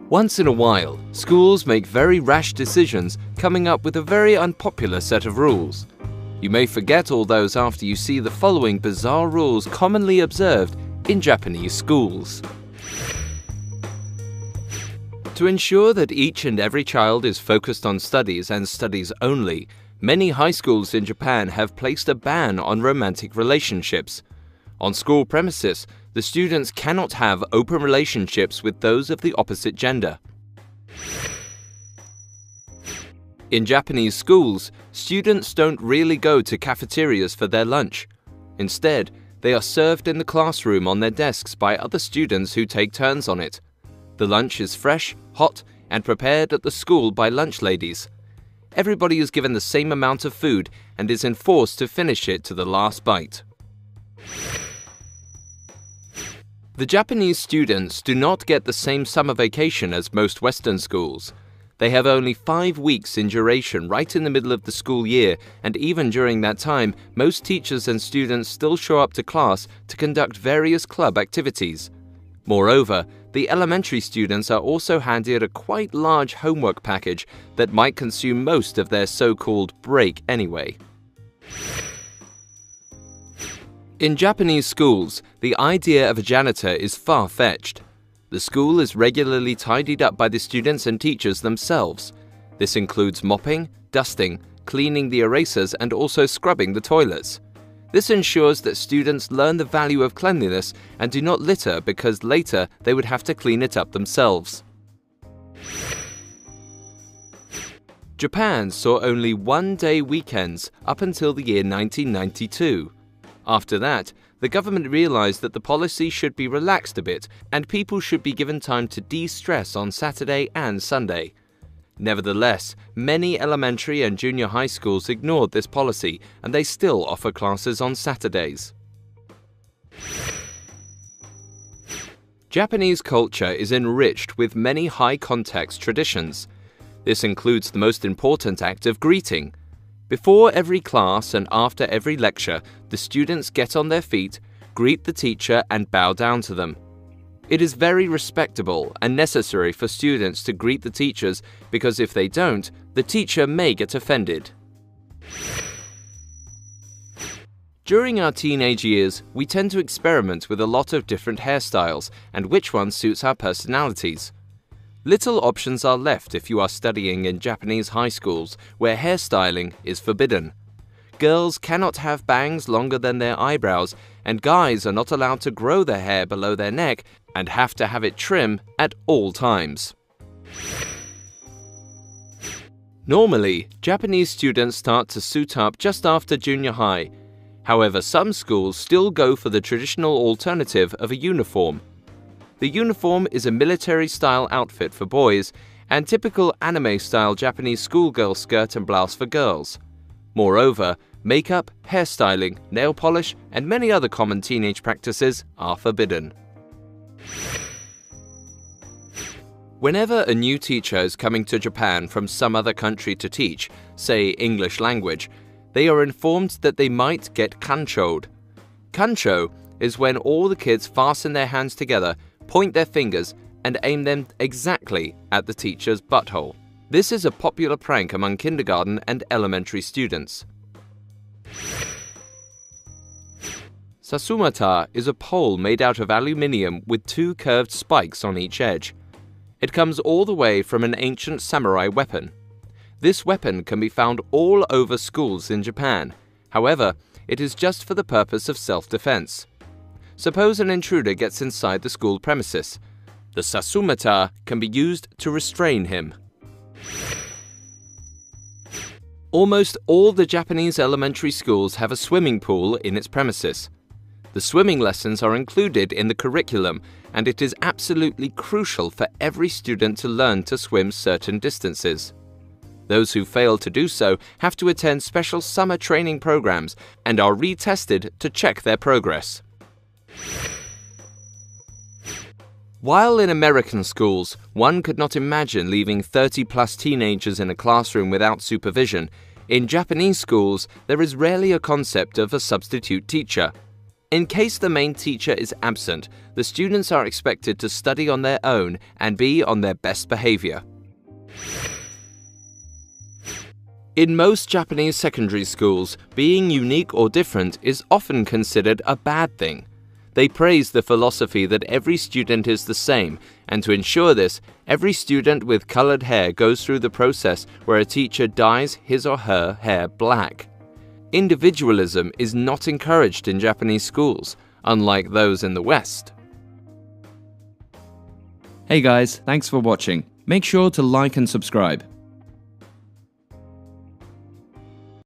Once in a while, schools make very rash decisions, coming up with a very unpopular set of rules. You may forget all those after you see the following bizarre rules commonly observed in Japanese schools. To ensure that each and every child is focused on studies and studies only, many high schools in Japan have placed a ban on romantic relationships. On school premises, the students cannot have open relationships with those of the opposite gender. In Japanese schools, students don't really go to cafeterias for their lunch. Instead, they are served in the classroom on their desks by other students who take turns on it. The lunch is fresh, hot, and prepared at the school by lunch ladies. Everybody is given the same amount of food and is enforced to finish it to the last bite. The Japanese students do not get the same summer vacation as most Western schools. They have only 5 weeks in duration right in the middle of the school year, and even during that time, most teachers and students still show up to class to conduct various club activities. Moreover, the elementary students are also handed a quite large homework package that might consume most of their so-called break anyway. In Japanese schools, the idea of a janitor is far-fetched. The school is regularly tidied up by the students and teachers themselves. This includes mopping, dusting, cleaning the erasers, and also scrubbing the toilets. This ensures that students learn the value of cleanliness and do not litter because later they would have to clean it up themselves. Japan saw only one-day weekends up until the year 1992. After that, the government realized that the policy should be relaxed a bit and people should be given time to de-stress on Saturday and Sunday. Nevertheless, many elementary and junior high schools ignored this policy and they still offer classes on Saturdays. Japanese culture is enriched with many high-context traditions. This includes the most important act of greeting. Before every class and after every lecture, the students get on their feet, greet the teacher and bow down to them. It is very respectable and necessary for students to greet the teachers because if they don't, the teacher may get offended. During our teenage years, we tend to experiment with a lot of different hairstyles and which one suits our personalities. Little options are left if you are studying in Japanese high schools where hairstyling is forbidden. Girls cannot have bangs longer than their eyebrows, and guys are not allowed to grow their hair below their neck and have to have it trimmed at all times. Normally, Japanese students start to suit up just after junior high. However, some schools still go for the traditional alternative of a uniform. The uniform is a military-style outfit for boys and typical anime-style Japanese schoolgirl skirt and blouse for girls. Moreover, makeup, hairstyling, nail polish, and many other common teenage practices are forbidden. Whenever a new teacher is coming to Japan from some other country to teach, say English language, they are informed that they might get kanchoed. Kancho is when all the kids fasten their hands together, point their fingers, and aim them exactly at the teacher's butthole. This is a popular prank among kindergarten and elementary students. Sasumata is a pole made out of aluminium with 2 curved spikes on each edge. It comes all the way from an ancient samurai weapon. This weapon can be found all over schools in Japan. However, it is just for the purpose of self-defense. Suppose an intruder gets inside the school premises. The Sasumata can be used to restrain him. Almost all the Japanese elementary schools have a swimming pool in its premises. The swimming lessons are included in the curriculum, and it is absolutely crucial for every student to learn to swim certain distances. Those who fail to do so have to attend special summer training programs and are retested to check their progress. While in American schools, one could not imagine leaving 30-plus teenagers in a classroom without supervision, in Japanese schools there is rarely a concept of a substitute teacher. In case the main teacher is absent, the students are expected to study on their own and be on their best behavior. In most Japanese secondary schools, being unique or different is often considered a bad thing. They praise the philosophy that every student is the same, and to ensure this, every student with colored hair goes through the process where a teacher dyes his or her hair black. Individualism is not encouraged in Japanese schools, unlike those in the West. Hey guys, thanks for watching. Make sure to like and subscribe.